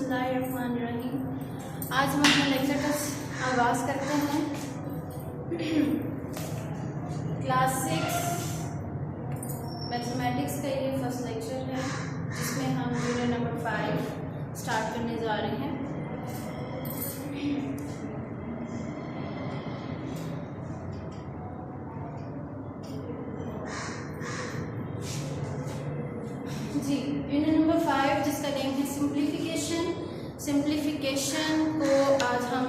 बिस्मिल्लाहिर्रहमानिर्रहीम। आज हम अपना लेक्चर का आगाज़ करते हैं। क्लास 6 मैथमेटिक्स का ये फर्स्ट लेक्चर है, जिसमें हम यूनिट नंबर 5 स्टार्ट करने जा रहे हैं। जी, यूनिट नंबर 5 जिसका नेम है सिंप्लीफिकेशन को आज हम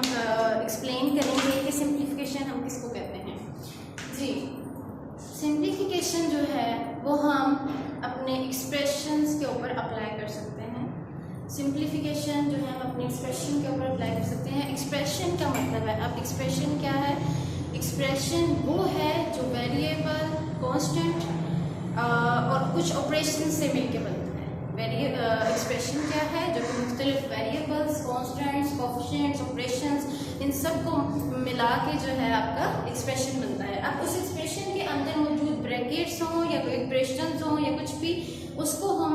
एक्सप्लेन करेंगे कि सिंप्लीफिकेशन हम किसको कहते हैं। जी, सिंप्लीफिकेशन जो है वो हम अपने एक्सप्रेशंस के ऊपर अप्लाई कर सकते हैं। सिंप्लीफिकेशन जो है हम अपने एक्सप्रेशन के ऊपर अप्लाई कर सकते हैं। एक्सप्रेशन का मतलब है, अब एक्सप्रेशन क्या है? एक्सप्रेशन वो है जो वेरिएबल, कांस्टेंट और कुछ ऑपरेशन से मिलकर बनता है। एक्सप्रेशन क्या है? जो कि मुख्तलिफ वेरिएबल्स, कॉन्स्टेंट्स, कोफिशिएंट्स, ऑपरेशंस, इन सब को मिला के जो है आपका एक्सप्रेशन बनता है। अब उस एक्सप्रेशन के अंदर मौजूद ब्रैकेट्स हों या कोई एक्सप्रेशंस हों या कुछ भी, उसको हम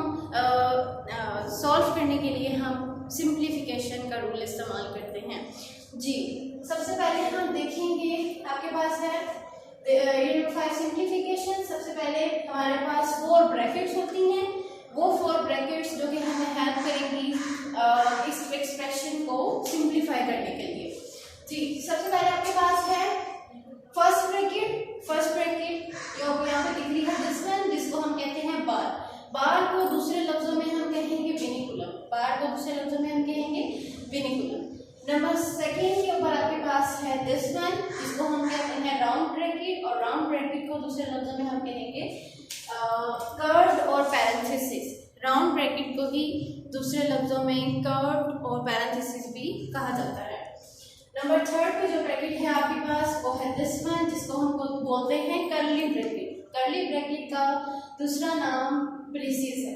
सॉल्व करने के लिए हम सिंप्लीफिकेशन का रूल इस्तेमाल करते हैं। जी, सबसे पहले हम देखेंगे, आपके पास है यूनिट 5 सिंप्लीफिकेशन। सबसे पहले हमारे पास 4 ब्रैकेट्स होती हैं। वो 4 ब्रैकेट्स जो कि हमें हेल्प करेंगी इस एक्सप्रेशन को सिंप्लीफाई करने के लिए। जी, सबसे पहले आपके पास है फर्स्ट ब्रैकेट जो यहाँ पे दिख रही है, दिस वन, जिसको हम कहते हैं बार को दूसरे लफ्जों में हम कहेंगे विनिकुलम। नंबर 2 के ऊपर आपके पास है दिस वन, जिसको हम कहते हैं राउंड ब्रैकेट, और राउंड ब्रैकेट को दूसरे लफ्जों में हम कहेंगे कर्व्ड और पैरेंथेसिस। राउंड ब्रैकेट को ही दूसरे लफ्जों में कर्व्ड और पैरेंथेसिस भी कहा जाता है। नंबर 3 पे जो ब्रैकेट है आपके पास वो है दिस वन, जिसको हम बोलते हैं कर्ली ब्रैकेट। कर्ली ब्रैकेट का दूसरा नाम ब्रेसेस है।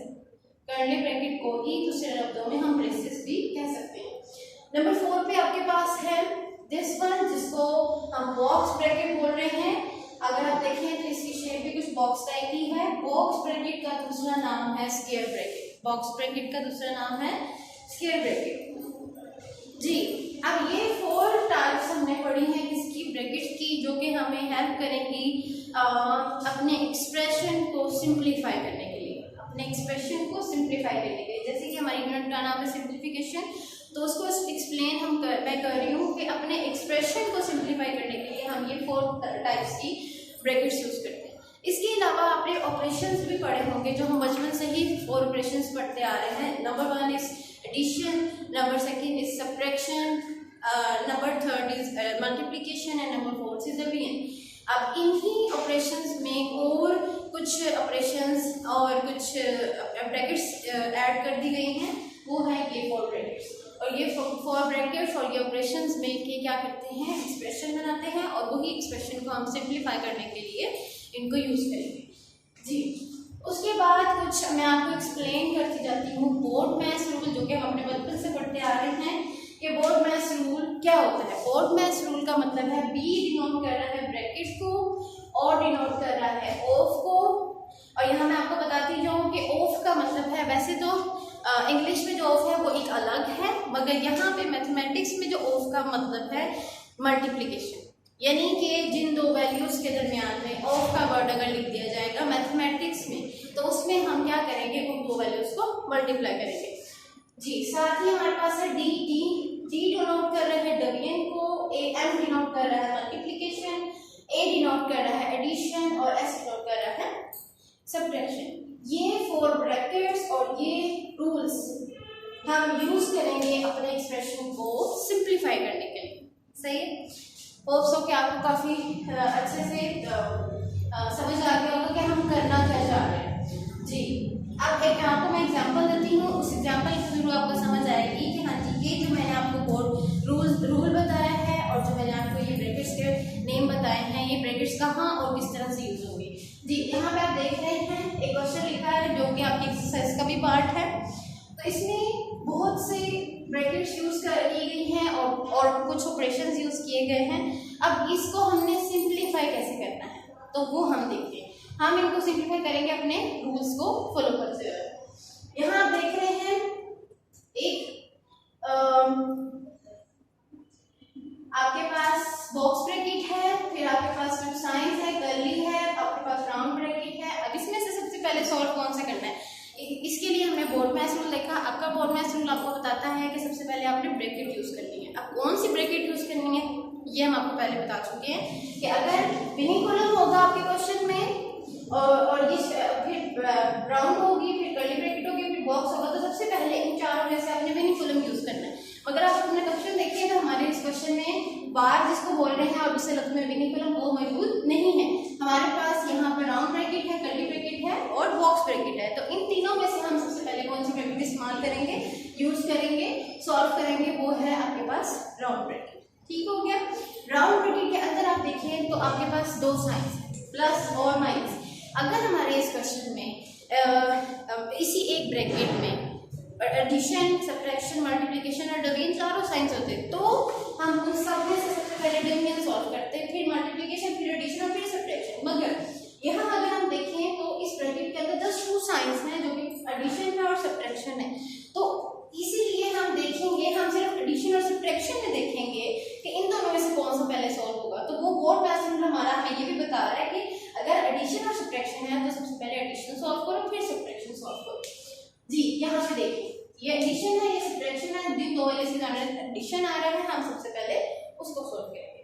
कर्ली ब्रैकेट को ही दूसरे लफ्जों में हम ब्रेसेस भी कह सकते हैं। नंबर 4 पे आपके पास है दिस वन, जिसको हम बॉक्स ब्रैकेट बोल रहे हैं। अगर आप देखें तो इसकी शेप भी कुछ बॉक्स टाइप की है। बॉक्स ब्रैकेट का दूसरा नाम है स्क्वायर ब्रैकेट। जी, अब ये 4 टाइप्स हमने पढ़ी हैं किसकी? ब्रैकेट्स की, जो कि हमें हेल्प करेंगी अपने एक्सप्रेशन को सिंप्लीफाई करने के लिए। जैसे कि हमारी यूनिट का नाम है सिंप्लीफिकेशन, तो उसको एक्सप्लेन मैं कर रही हूँ कि अपने एक्सप्रेशन को सिंप्लीफाई करने के लिए हम ये 4 टाइप्स की ब्रैकेट्स यूज करते हैं। इसके अलावा आपने ऑपरेशंस भी पढ़े होंगे, जो हम बचपन से ही 4 ऑपरेशंस पढ़ते आ रहे हैं। Number 1 is addition, number 2 is subtraction, number 3 is multiplication and number 4 is division. अब इन्हीं ऑपरेशंस में और कुछ ऑपरेशंस और कुछ ब्रैकेट्स ऐड कर दी गई हैं, वो है ये 4 ब्रैकेट्स। और ये 4 ब्रैकेट्स और ये ऑपरेशंस में के क्या करते हैं? एक्सप्रेशन बनाते हैं, और वही एक्सप्रेशन को हम सिंप्लीफाई करने के लिए इनको यूज करेंगे। जी, उसके बाद कुछ मैं आपको एक्सप्लेन करती जाती हूँ बोर्ड-मैस रूल, जो कि हम अपने बचपन से पढ़ते आ रहे हैं कि बोर्ड-मैस रूल क्या होता है। बोर्ड-मैस रूल का मतलब है बी डिनोट कर रहा है ब्रैकेट को, और डिनोट कर रहा है ऑफ को। और यहाँ मैं आपको बताती जाऊँ कि ऑफ का मतलब है, वैसे तो इंग्लिश में जो ऑफ है वो एक अलग है, मगर यहाँ पे मैथमेटिक्स में जो ऑफ का मतलब है मल्टीप्लिकेशन, यानी कि जिन 2 वैल्यूज के दरमियान में ऑफ का वर्ड अगर लिख दिया जाएगा मैथमेटिक्स में, तो उसमें हम क्या करेंगे? उन 2 वैल्यूज को मल्टीप्लाई करेंगे। जी, साथ ही हमारे पास है डी डिनोट कर रहा है डिवीजन को, एम डिनोट कर रहा है मल्टीप्लिकेशन, ए डिनोट कर रहा है एडिशन, और एस डिनोट कर रहा है सब्ट्रैक्शन। ये 4 ब्रैकेट्स और ये रूल्स हम यूज करेंगे अपने एक्सप्रेशन को सिंप्लीफाई करने के लिए। सही है? होप सो कि आपको काफ़ी अच्छे से समझ आ गया होगा कि हम करना क्या चाह रहे हैं। जी, अब आपको मैं एग्जांपल देती हूँ, उस एग्जांपल के थ्रू आपको समझ आएगी कि हाँ जी, ये जो मैंने आपको रूल बताया है और जो मैंने आपको ये ब्रैकेट्स के नेम बताए हैं, ये ब्रैकेट्स कहाँ और किस तरह से यूज होंगे। जी, यहाँ पे आप देख रहे हैं एक क्वेश्चन लिखा है, जो कि आपकी एक्सरसाइज का भी पार्ट है। तो इसमें बहुत से ब्रैकेट्स यूज की गई हैं और कुछ ऑपरेशंस यूज किए गए हैं। अब इसको हमने सिंप्लीफाई कैसे करना है, तो वो हम देखते हैं। हम इनको सिंप्लीफाई करेंगे अपने रूल्स को फॉलो करते हुए। यहाँ आप देख रहे हैं एक बॉक्स ब्रैकेट है, फिर आपके पास फिर साइंस है, कर्ली है, आपके पास राउंड ब्रैकेट है। अब इसमें से सबसे पहले सॉल्व कौन सा करना है, इसके लिए हमने बोर्ड-मैस रूल देखा। आपका बोर्ड-मैस रूल आपको बताता है कि सबसे पहले आपने ब्रैकेट यूज करनी है। अब कौन सी ब्रैकेट यूज करनी है ये हम आपको पहले बता चुके हैं कि अगर विनिंग कॉलम होगा आपके क्वेश्चन में और ये फिर राउंड होगी, फिर कर्ली ब्रैकेट होगी, फिर बॉक्स होगा, तो सबसे पहले इन चारों में से आपने विनिंग कॉलम यूज करना है। मगर आप अपने क्वेश्चन देखिए तो हमारे इस क्वेश्चन में बार जिसको बोल रहे हैं और जिससे लफ्ज में विनिंग कॉलम वो मौजूद नहीं है। हमारे पास यहाँ पर राउंड ब्रैकेट है, कर्ली ब्रैकेट है और बॉक्स ब्रैकेट है। तो इन तीनों में से हम सबसे पहले कौन सी ब्रैकेट इस्तेमाल करेंगे, यूज करेंगे, सॉल्व करेंगे, वो है आपके पास राउंड ब्रैकेट। ठीक हो गया। राउंड ब्रैकेट के अंदर आप देखिए तो आपके पास दो साइंस है, प्लस और माइनस। अगर हमारे इस क्वेश्चन में इसी एक ब्रैकेट में एडिशन, सब्ट्रैक्शन, मल्टीप्लिकेशन और डिवीजन चारों साइंस होते तो हम उन सब में से सबसे पहले डिवीजन सॉल्व करते, फिर मल्टीप्लिकेशन, फिर एडिशन और फिर सब्ट्रैक्शन। मगर यहाँ अगर हम देखें तो इस ब्रैकेट के अंदर जस्ट टू साइंस हैं जो कि एडिशन है और सब्ट्रैक्शन है। तो इसीलिए हम देखेंगे, हम सिर्फ एडिशन और सब्ट्रैक्शन में देखेंगे कि इन दोनों में से कौन सा पहले सॉल्व होगा। तो वो बोर्ड-मैस रूल हमारा हमें ये भी बता रहा है कि अगर एडिशन और सब्ट्रैक्शन है तो सबसे पहले एडिशन सॉल्व करो, फिर सब्ट्रैक्शन सॉल्व करो। जी यहाँ पे देखिए ये एडिशन है, ये सब्ट्रैक्शन है, जिन दो वाले से एडिशन आ रहा है हम सबसे पहले उसको सॉल्व करेंगे।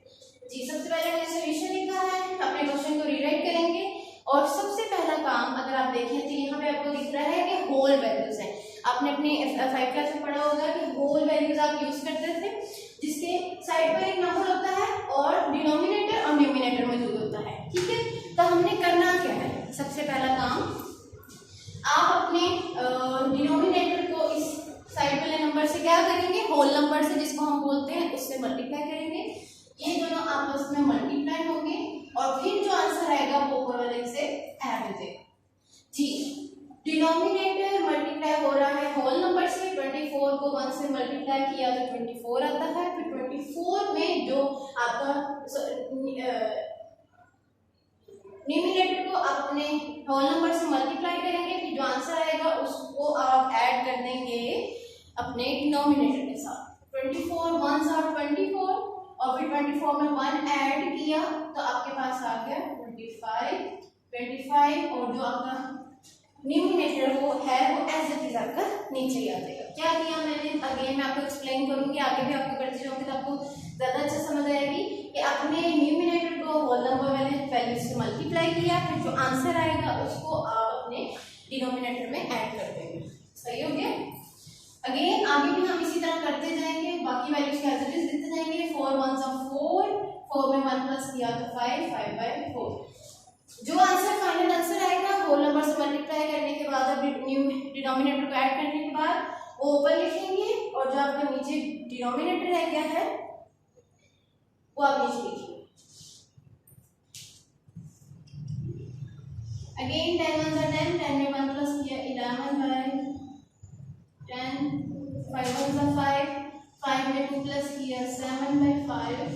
जी सबसे पहले हमने सॉल्यूशन लिखा है, अपने क्वेश्चन को रीराइट करेंगे और सबसे पहला काम अगर आप देखें तो यहाँ पे आपको दिख रहा है कि होल वैल्यूज हैं। आपने अपने 5 क्लास में पढ़ा होगा कि होल वैल्यूज आप यूज करते थे, जिसके साइड पर एक नंबर होता है और डिनोमिनेटर और न्यूमिनेटर मौजूद होता है। ठीक है, तो हमने करना क्या है, सबसे पहला काम आप अपने डिनोमिनेटर को इस साइड वाले नंबर से क्या करेंगे, होल नंबर से जिसको हम बोलते हैं उससे मल्टीप्लाई करेंगे। ये दोनों आपस में मल्टीप्लाई होंगे और फिर जो आंसर आएगा वो ऊपर वाले से ऐड हो जाएगा। जी डिनोमिनेटर मल्टीप्लाई हो रहा है होल नंबर से, 24 को 1 से मल्टीप्लाई किया तो 24 आता है। फिर 24 में जो आपका न्यूमिनेटर को आप अपने होल नंबर से मल्टीप्लाई करेंगे, फिर जो आंसर आएगा उसको आप ऐड कर देंगे अपने डिनोमिनेटर के साथ। 24 1 are 24 और फिर 24 में 1 ऐड किया तो आपके पास आ गया 25 और जो आपका न्यूमिनेटर वो है वो एज इट इज आपका नीचे ही आ जाएगा। क्या किया मैंने, अगेन मैं आपको एक्सप्लेन करूंगी, आगे भी आपको करते जाऊंगी तो आपको ज्यादा अच्छा समझ आएगी कि आपने न्यूमिनेटर को होल नंबर वाले वैल्यू से मल्टीप्लाई किया, फिर जो आंसर आएगा उसको आप अपने डिनोमिनेटर में ऐड कर देंगे। सही हो गया। अगेन आगे भी हम इसी तरह करते जाएंगे, बाकी वैल्यूज एज इट इज देते जाएंगे। 4 1 4, 4 में 1 प्लस किया तो 5 5/4। जो आंसर फाइनल आंसर आएगा होल नंबर से मल्टीप्लाई करने के बाद अब डिनोमिनेटर को ऐड करने के बाद वो ऊपर लिखेंगे और जो आपका नीचे डिनोमिनेटर है क्या है वो आप नीचे लिखिए। अगेन 10 1 10, 10 में 1 प्लस किया 11/10, 5 1 5, 5 में 2 प्लस किया 7/5,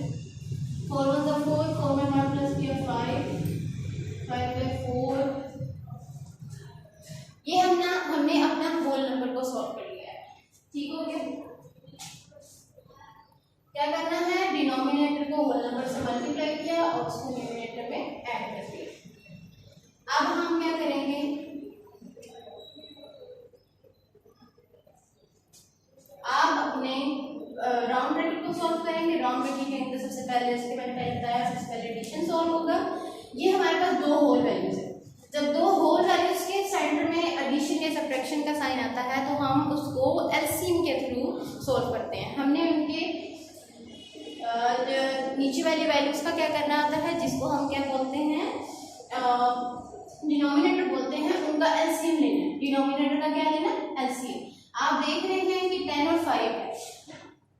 4 1 4, 4 में 1 प्लस किया 5/4। ये हमने अपना होल नंबर को सॉल्व कर लिया है। ठीक हो गया। क्या करना है, डिनोमिनेटर को होल नंबर से मल्टीप्लाई किया और उसको न्यूमिनेटर में ऐड कर दिया। अब हम क्या करेंगे, आप अपने राउंड ब्रैकेट को सॉल्व करेंगे। राउंड ब्रैकेट के अंदर सबसे पहले जैसे मैंने बताया सबसे पहले एडिशन सॉल्व होगा। ये हमारे पास दो होल वैल्यूज है, जब दो होल वैल्यूज के सेंटर में एडिशन या सब्ट्रैक्शन का साइन आता है तो हम उसको एलसीएम के थ्रू सॉल्व करते हैं। हमने उनके नीचे वाली वैल्यूज का क्या करना आता है, जिसको हम क्या बोलते हैं डिनोमिनेटर बोलते हैं, उनका एलसीएम लेना है। डिनोमिनेटर का क्या लेना, एलसीएम। आप देख रहे हैं कि 10 और 5 है,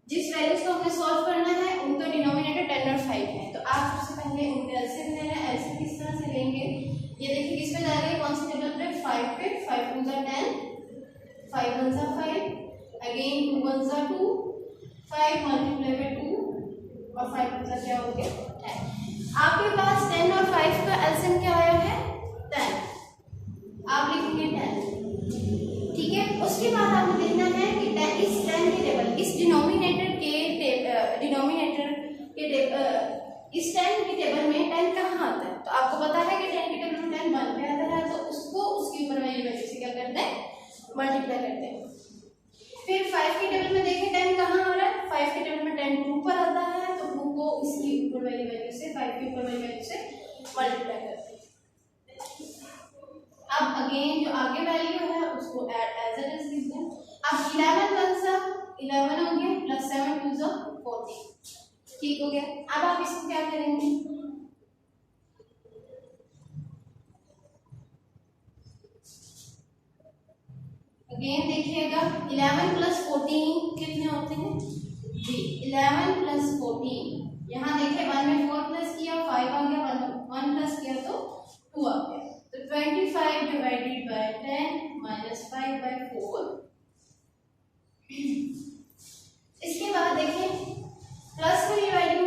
जिस वैल्यूज को हमें सॉल्व करना है उनका डिनोमिनेटर 10 और 5 है, तो आप सबसे पहले उनका एलसीएम लेना है। एलसीएम किस तरह से लेंगे, ये देखिए किस पे जा रहा है, कौन से टेबल पे, 5 पे। 5 2 जा 10, 5 1 जा 5, अगेन 2 1 जा 2, 5 मल्टीप्लाई बाय 2 और 5 2 जा क्या हो गया 10। आपके पास 10 और 5 का एलसीएम क्या आया है 10, आप लिखेंगे 10। ठीक है, उसके बाद आपको देखना है कि 10 इस 10 के टेबल, इस डिनोमिनेटर के इस 10 की टेबल में 10 कहाँ आता है, तो आपको पता है कि 10 की टेबल में 10 1 पे आता है, तो उसको उसके ऊपर वाली वैल्यू से क्या करते हैं, मल्टीप्लाई करते हैं। फिर 5 की टेबल में देखें 10 कहाँ आ रहा है, 5 की टेबल में 10 2 पर आता है, तो 2 को इसकी ऊपर वाली वैल्यू से 5 के ऊपर वाली वैल्यू से मल्टीप्लाई करते हैं। अब अगेन जो आगे वैल्यू है उसको एज इट इज लिख दें। अब 11 11 हो गया प्लस 7 2 14, ठीक हो गया। अब आप इसको क्या करेंगे, अगेन देखिएगा 11 प्लस 14 कितने होते हैं जी, 11 प्लस 14, यहाँ देखिए 1 में 4 प्लस किया 5 आ गया, 1 प्लस किया तो 2 आ गया, तो 25 डिवाइडेड बाय 10 माइनस 5 बाय 4। इसके बाद देखें प्लस वाली वैल्यू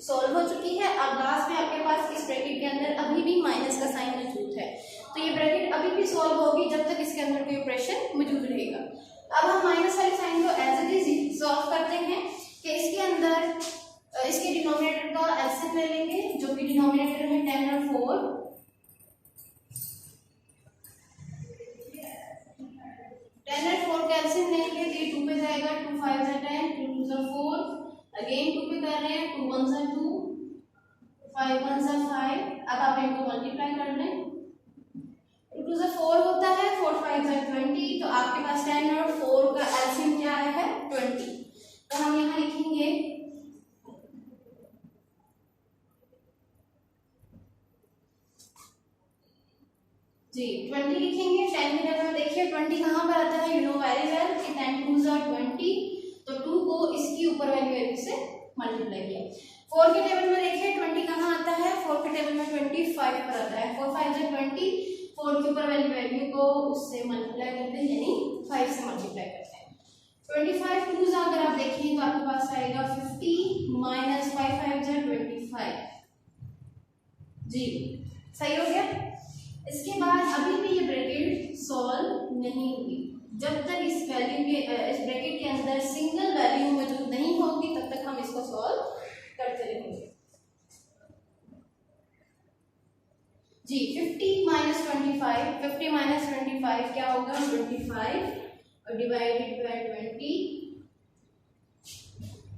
सॉल्व हो चुकी है। अब लास्ट में आपके पास इस ब्रैकेट के अंदर अभी भी माइनस का साइन मौजूद है, तो ये ब्रैकेट अभी भी सॉल्व होगी जब तक इसके अंदर कोई ऑपरेशन मौजूद रहेगा। अब हम माइनस वाले साइन को एज इट इज सॉल्व करते हैं कि इसके अंदर इसके डिनोमिनेटर का एलसीएम ले लेंगे, जो कि डिनोमिनेटर है 10 और 4, 10 और 4 का एलसीएम लेंगे तो ये 2 पे जाएगा, 2 5 जा 10, 2 2 जा 4, अगेन 2 पे कर रहे हैं, 2 1 जा 2, 5 1 जा 5। अब आप इनको मल्टीप्लाई कर लें, 2 2 जा 4 होता है, 4 5 जा 20, तो आपके पास 10 और 4 का एलसीएम क्या आया है 20। तो हम यहाँ लिखेंगे जी 20 लिखेंगे। 10 की जगह देखिए 20 कहाँ पर आता है, यू नो वेरी वेल कि 10 2 जा 20, तो 2 को इसकी ऊपर वाली वैल्यू से मल्टीप्लाई किया। 4 के टेबल में देखिए 20 कहाँ आता है, 4 के टेबल में 25 पर आता है, 4 5 जा 20, 4 के ऊपर वाली वैल्यू को उससे मल्टीप्लाई करते हैं, यानी 5 से मल्टीप्लाई करते हैं। 25 2 जा अगर आप देखें तो आपके पास आएगा 50 माइनस 5 5 जा 25 जी, सही हो गया। इसके बाद अभी भी ये ब्रैकेट सॉल्व नहीं हुई, जब तक इस वैल्यू के इस ब्रैकेट के अंदर सिंगल वैल्यू मौजूद नहीं होगी तब तक हम इसको सॉल्व करते रहेंगे जी। 50 माइनस 25, 50 माइनस 25 क्या होगा 25 और डिवाइडेड बाय 20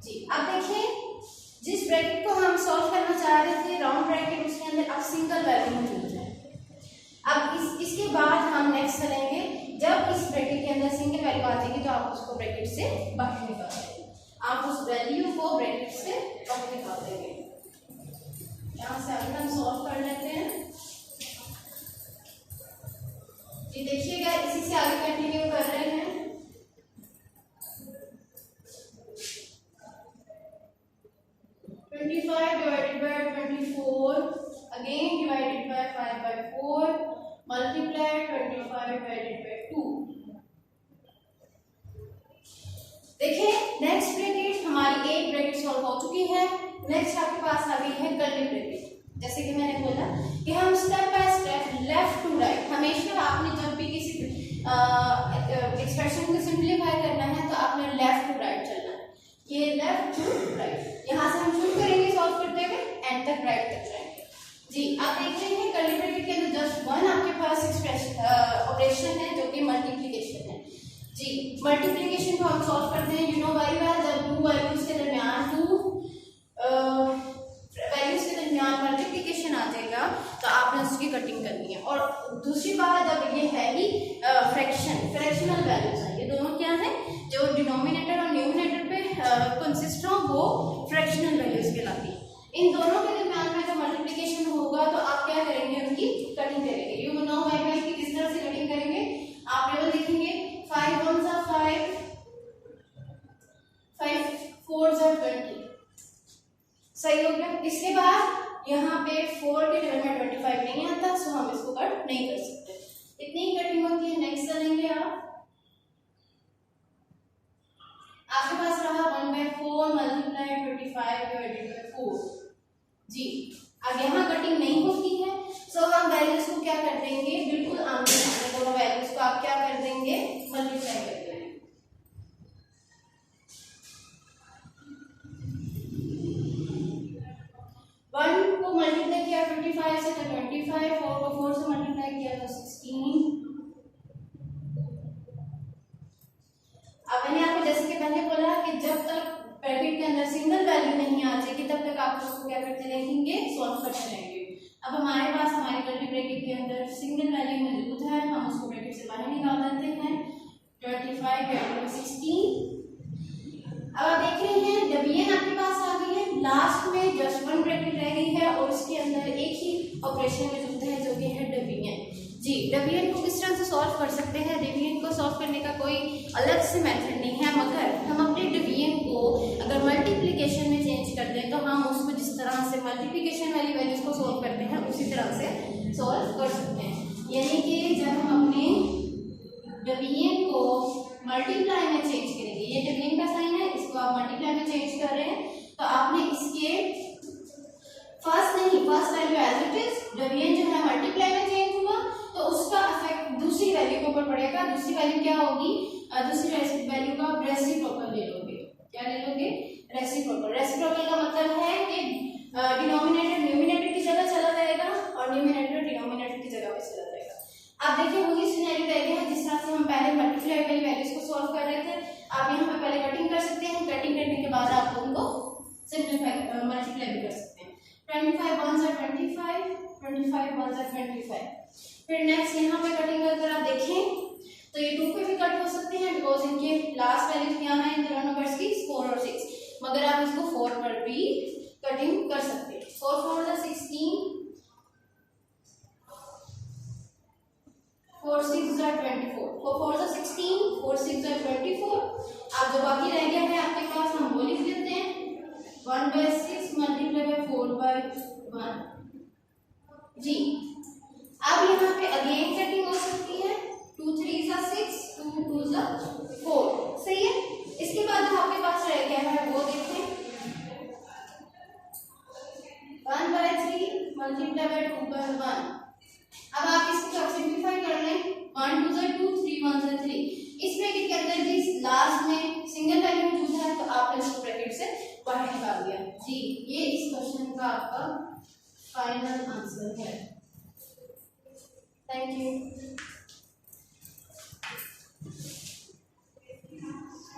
जी। अब देखिए जिस ब्रैकेट को हम सॉल्व करना चाह रहे थे राउंड ब्रैकेट, उसके अंदर अब सिंगल वैल्यू मौजूद है। अब इसके बाद हम नेक्स्ट करेंगे, जब इस ब्रैकेट के अंदर सिंगल वैल्यू आ जाएगी तो आप उसको ब्रैकेट से बाहर निकाल देंगे, आप उस वैल्यू को ब्रैकेट से बाहर निकाल देंगे। यहाँ से अगर हम सॉल्व कर लेते हैं, ये देखिएगा इसी से आगे कंटिन्यू कर रहे हैं। Divided by 24 again divided by 5 by 4 multiply 25 divided by 2। देखिए नेक्स्ट ब्रैकेट हमारी एक ब्रैकेट सॉल्व हो चुकी है। नेक्स्ट आपके पास आ गई है कर्ली ब्रैकेट। जैसे कि मैंने बोला कि हम step by step left to right, हमेशा आपने जब भी किसी एक्सप्रेशन को सिंप्लीफाई करना है तो आपने लेफ्ट टू राइट चलना है। ये लेफ्ट टू राइट, यहाँ से हम शुरू करेंगे सॉल्व करते हुए एंड तक राइट तक जाएंगे जी। आप देख रहे हैं कर्ली ब्रैकेट के अंदर जस्ट वन आपके पास एक्सप्रेशन ऑपरेशन है जो कि मल्टीप्लिकेशन है जी। मल्टीप्लिकेशन को हम सॉल्व करते हैं, यू नो वेरी वेल, जब टू वैल्यूज के दरमियान वैल्यूज के दरमियान मल्टीप्लिकेशन आ जाएगा तो आपने उसकी कटिंग करनी है। और दूसरी बात, जब ये है ही फ्रैक्शनल वैल्यूज हैं, ये दोनों क्या है जो डिनोमिनेटर और न्यूमिनेटर पे कंसिस्ट हो वो फ्रैक्शनल वैल्यूज कहलाती है। इन दोनों के दरमियान में जब मल्टीप्लिकेशन होगा तो आप क्या करेंगे, उनकी कटिंग करेंगे। यू नो वेरी वेल कि किस तरह से कटिंग करेंगे। आप टेबल देखेंगे 5 1 जा 5, 5 4 जा 20, सही हो गया। इसके बाद यहाँ पे 4 के टेबल में 25 नहीं आता, सो हम इसको कट नहीं कर सकते, इतनी ही कटिंग होती है। नेक्स्ट करेंगे आपके पास रहा 1/4 मल्टीप्लाई 25 डिवाइडेड बाय 4 जी। अब यहाँ कटिंग नहीं होती है, सो हम वैल्यूज को क्या कर देंगे, बिल्कुल आमने सामने दोनों वैल्यूज को आप क्या कर देंगे, मल्टीप्लाई कर देंगे। पे जैसे कि मैंने बोला कि जब तक ब्रैकेट के अंदर सिंगल वैल्यू नहीं आ जाएगी तब तक आप उसको क्या करते रहेंगे, सॉल्व करते रहेंगे। अब हमारे पास हमारे कर्ली ब्रैकेट के अंदर सिंगल वैल्यू मौजूद है, हम उसको ब्रैकेट से बाहर निकाल देते हैं। 25 16। अब आप देख रहे हैं डबीएन आपके पास आ गई है, लास्ट में जस्ट वन ब्रैकेट रह गई है और उसके अंदर एक ही ऑपरेशन मौजूद है जो कि है डबीएन। जी, डबीएन को किस तरह से सॉल्व कर सकते हैं? डबीएन को सॉल्व करने का कोई अलग से मेथड नहीं है, मगर हम अपने डबीएन को अगर मल्टीप्लिकेशन में चेंज कर दें तो हम उसको जिस तरह से मल्टीप्लिकेशन वाली वैल्यूज को सॉल्व करते हैं उसी तरह से सॉल्व कर सकते हैं। यानी कि जब हम अपने डबीएन को मल्टीप्लाई में चेंज करेंगे, ये डबीएन का साइन है, इसको आप मल्टीप्लाई में चेंज कर रहे हैं, तो आपने इसके first value as it is, डबीएन जो है मल्टीप्लाई में चेंज हुआ तो उसका इफेक्ट दूसरी वैल्यू के ऊपर पड़ेगा। दूसरी वैल्यू क्या होगी? दूसरी वैल्यू का रेसिप्रोकल ले लोगे। क्या ले लोगे? रेसिप्रोकल। रेसिप्रोकल का मतलब है कि डिनोमिनेटर न्यूमिनेटर की जगह चला जाएगा और न्यूमिनेटर डिनोमिनेटर की जगह पे चला जाएगा। आप देखिए वही सिनेरियो रह गया है जिस तरह से हम पहले मल्टीप्लाई वाली वैल्यूज को सॉल्व कर रहे थे। आप यहाँ पे पहले कटिंग कर सकते हैं, कटिंग करने के बाद आप उनको सिंपलीफाई मल्टीप्लाई भी कर सकते हैं। 25 1 से 25, 25 1 से 25। फिर नेक्स्ट यहाँ पे कटिंग अगर आप देखें तो ये 2 पे भी कट हो सकते हैं बिकॉज इनके लास्ट वैल्यू क्या है इन दोनों नंबर्स की 4 और 6, मगर आप इसको 4 पर भी कटिंग कर सकते हैं। 4 4 जा 16, 4 6 जा 24, 4 4 जा 16, 4 6 जा 24। अब जो बाकी रह गया है आपके पास हम वो लिख देते हैं 1/6 मल्टीप्लाई बाय 4/1। जी, अब यहाँ पे अगेन कटिंग हो सकती है, 2 3 जा 6, 2 2 जा 4, सही है। इसके बाद जो आपके पास रह गया है वो देखें 1/3 मल्टीप्लाई बाय 2/1। अब आप इसको सिंपलीफाई कर लें, 1 2 जा 2, 3 1 जा 3। इस ब्रैकेट के अंदर भी लास्ट में सिंगल वैल्यू मौजूद है तो आपने इसको ब्रैकेट से बाहर निकाल दिया। जी, ये इस क्वेश्चन का आपका फाइनल आंसर है। Thank you.